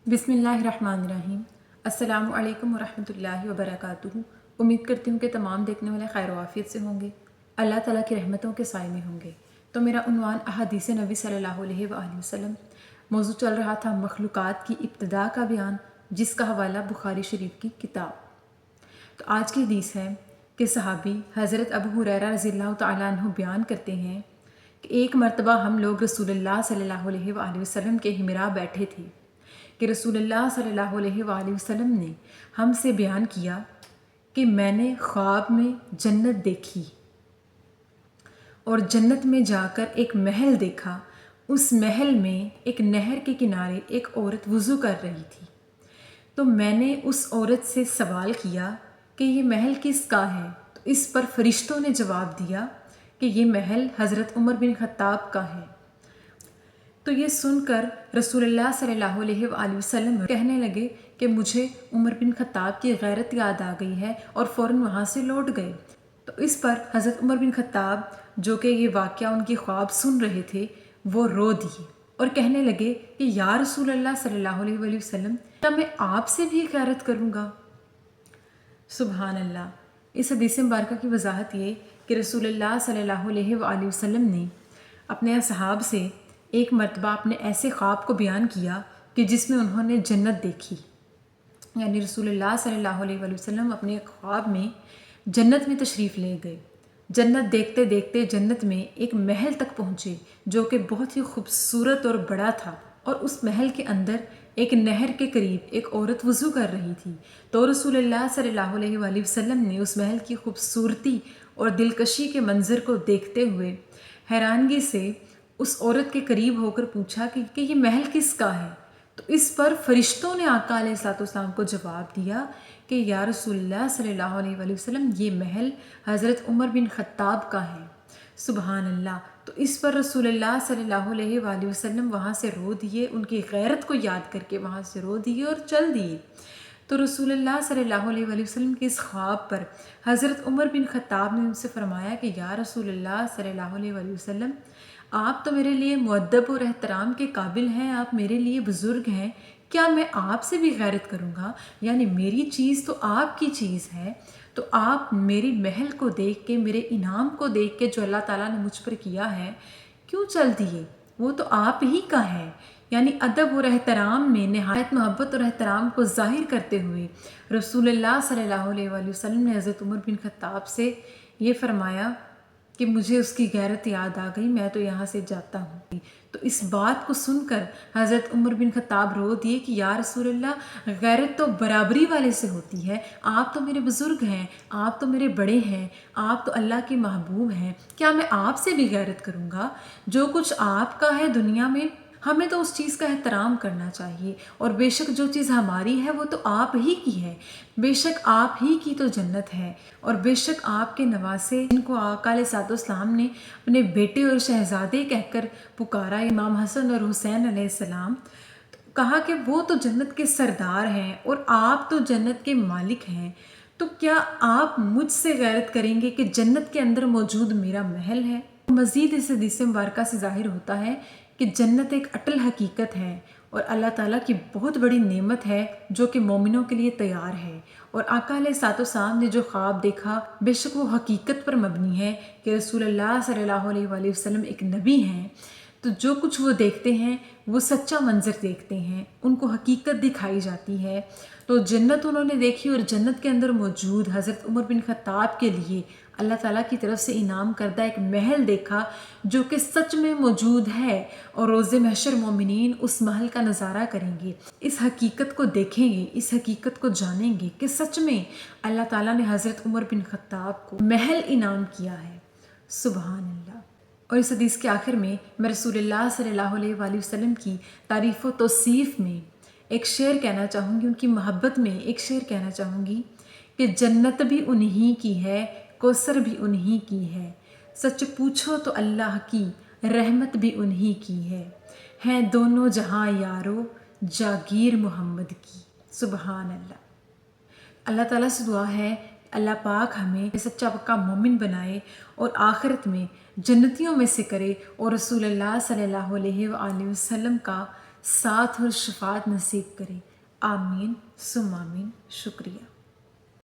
بسم اللہ الرحمن الرحیم۔ السلام علیکم ورحمۃ اللہ وبرکاتہ۔ امید کرتی ہوں کہ تمام دیکھنے والے خیر و عافیت سے ہوں گے، اللہ تعالیٰ کی رحمتوں کے سائے میں ہوں گے۔ تو میرا عنوان احادیث نبی صلی اللہ علیہ وآلہ وسلم، موضوع چل رہا تھا مخلوقات کی ابتدا کا بیان، جس کا حوالہ بخاری شریف کی کتاب۔ تو آج کی حدیث ہے کہ صحابی حضرت ابو ہریرہ رضی اللہ تعالیٰ عنہ بیان کرتے ہیں کہ ایک مرتبہ ہم لوگ رسول اللہ صلی اللہ علیہ وآلہ وسلم کے ہمراہ بیٹھے تھے کہ رسول اللہ صلی اللہ علیہ وآلہ وسلم نے ہم سے بیان کیا کہ میں نے خواب میں جنت دیکھی اور جنت میں جا کر ایک محل دیکھا۔ اس محل میں ایک نہر کے کنارے ایک عورت وضو کر رہی تھی، تو میں نے اس عورت سے سوال کیا کہ یہ محل کس کا ہے؟ تو اس پر فرشتوں نے جواب دیا کہ یہ محل حضرت عمر بن خطاب کا ہے۔ تو یہ سن کر رسول اللہ صلی اللہ علیہ وآلہ وسلم کہنے لگے کہ مجھے عمر بن خطاب کی غیرت یاد آ گئی ہے، اور فوراً وہاں سے لوٹ گئے۔ تو اس پر حضرت عمر بن خطاب، جو کہ یہ واقعہ ان کی خواب سن رہے تھے، وہ رو دیے اور کہنے لگے کہ یا رسول اللہ صلی اللہ علیہ وآلہ وسلم، کیا میں آپ سے بھی غیرت کروں گا؟ سبحان اللہ۔ اس حدیث مبارکہ کی وضاحت یہ کہ رسول اللہ صلی اللہ علیہ وآلہ وسلم نے اپنے اصحاب سے ایک مرتبہ اپنے ایسے خواب کو بیان کیا کہ جس میں انہوں نے جنت دیکھی، یعنی رسول اللہ صلی اللہ علیہ وآلہ وسلم اپنے خواب میں جنت میں تشریف لے گئے۔ جنت دیکھتے دیکھتے جنت میں ایک محل تک پہنچے جو کہ بہت ہی خوبصورت اور بڑا تھا، اور اس محل کے اندر ایک نہر کے قریب ایک عورت وضو کر رہی تھی۔ تو رسول اللہ صلی اللہ علیہ وآلہ وسلم نے اس محل کی خوبصورتی اور دلکشی کے منظر کو دیکھتے ہوئے حیرانگی سے اس عورت کے قریب ہو کر پوچھا کہ یہ محل کس کا ہے؟ تو اس پر فرشتوں نے آقا علیہ الصلوۃ والسلام کو جواب دیا کہ یا رسول اللہ صلی اللہ علیہ وآلہ وسلم، یہ محل حضرت عمر بن خطاب کا ہے۔ سبحان اللہ۔ تو اس پر رسول اللہ صلی اللہ علیہ وآلہ وسلم وہاں سے رو دیے، ان کی غیرت کو یاد کر کے وہاں سے رو دیے اور چل دیے۔ تو رسول اللہ صلی اللہ علیہ وآلہ وسلم کے اس خواب پر حضرت عمر بن خطاب نے ان سے فرمایا کہ یا رسول اللہ صلی اللہ علیہ وآلہ وسلم، آپ تو میرے لیے مؤدب اور احترام کے قابل ہیں، آپ میرے لیے بزرگ ہیں، کیا میں آپ سے بھی غیرت کروں گا؟ یعنی میری چیز تو آپ کی چیز ہے، تو آپ میری محل کو دیکھ کے، میرے انعام کو دیکھ کے جو اللہ تعالیٰ نے مجھ پر کیا ہے، کیوں چل دیے؟ وہ تو آپ ہی کا ہے۔ یعنی ادب اور احترام میں نہایت محبت اور احترام کو ظاہر کرتے ہوئے رسول اللہ صلی اللہ علیہ وآلہ وسلم نے حضرت عمر بن خطاب سے یہ فرمایا کہ مجھے اس کی غیرت یاد آ گئی، میں تو یہاں سے جاتا ہوں۔ تو اس بات کو سن کر حضرت عمر بن خطاب رو دیے کہ یا رسول اللہ، غیرت تو برابری والے سے ہوتی ہے، آپ تو میرے بزرگ ہیں، آپ تو میرے بڑے ہیں، آپ تو اللہ کے محبوب ہیں، کیا میں آپ سے بھی غیرت کروں گا؟ جو کچھ آپ کا ہے دنیا میں، ہمیں تو اس چیز کا احترام کرنا چاہیے، اور بے شک جو چیز ہماری ہے وہ تو آپ ہی کی ہے، بے شک آپ ہی کی تو جنت ہے، اور بے شک آپ کے نواسے جن کو آقا علیہ الصلوۃ والسلام نے اپنے بیٹے اور شہزادے کہہ کر پکارا، امام حسن اور حسین علیہ السلام، کہا کہ وہ تو جنت کے سردار ہیں اور آپ تو جنت کے مالک ہیں، تو کیا آپ مجھ سے غیرت کریں گے کہ جنت کے اندر موجود میرا محل ہے؟ مزید اس حدیث مبارکہ سے ظاہر ہوتا ہے کہ جنت ایک اٹل حقیقت ہے اور اللہ تعالیٰ کی بہت بڑی نعمت ہے جو کہ مومنوں کے لیے تیار ہے، اور آقا علیہ الصلوۃ والسلام نے جو خواب دیکھا بے شک وہ حقیقت پر مبنی ہے کہ رسول اللہ صلی اللہ علیہ وآلہ وسلم ایک نبی ہیں، تو جو کچھ وہ دیکھتے ہیں وہ سچا منظر دیکھتے ہیں، ان کو حقیقت دکھائی جاتی ہے۔ تو جنت انہوں نے دیکھی، اور جنت کے اندر موجود حضرت عمر بن خطاب کے لیے اللہ تعالیٰ کی طرف سے انعام کردہ ایک محل دیکھا جو کہ سچ میں موجود ہے، اور روز محشر مومنین اس محل کا نظارہ کریں گے، اس حقیقت کو دیکھیں گے، اس حقیقت کو جانیں گے کہ سچ میں اللہ تعالیٰ نے حضرت عمر بن خطاب کو محل انعام کیا ہے۔ سبحان اللہ۔ اور اس حدیث کے آخر میں رسول اللہ صلی اللہ علیہ وآلہ وسلم کی تعریف و توصیف میں ایک شعر کہنا چاہوں گی، ان کی محبت میں ایک شعر کہنا چاہوں گی کہ جنت بھی انہی کی ہے، کوثر بھی انہی کی ہے، سچ پوچھو تو اللہ کی رحمت بھی انہی کی ہے، ہیں دونوں جہاں یارو جاگیر محمد کی۔ سبحان اللہ۔ اللہ تعالیٰ سے دعا ہے اللہ پاک ہمیں سچا پکا مومن بنائے اور آخرت میں جنتیوں میں سے کرے، اور رسول اللہ صلی اللہ علیہ وآلہ وسلم کا ساتھ اور شفاعت نصیب کرے۔ آمین ثم آمین۔ شکریہ۔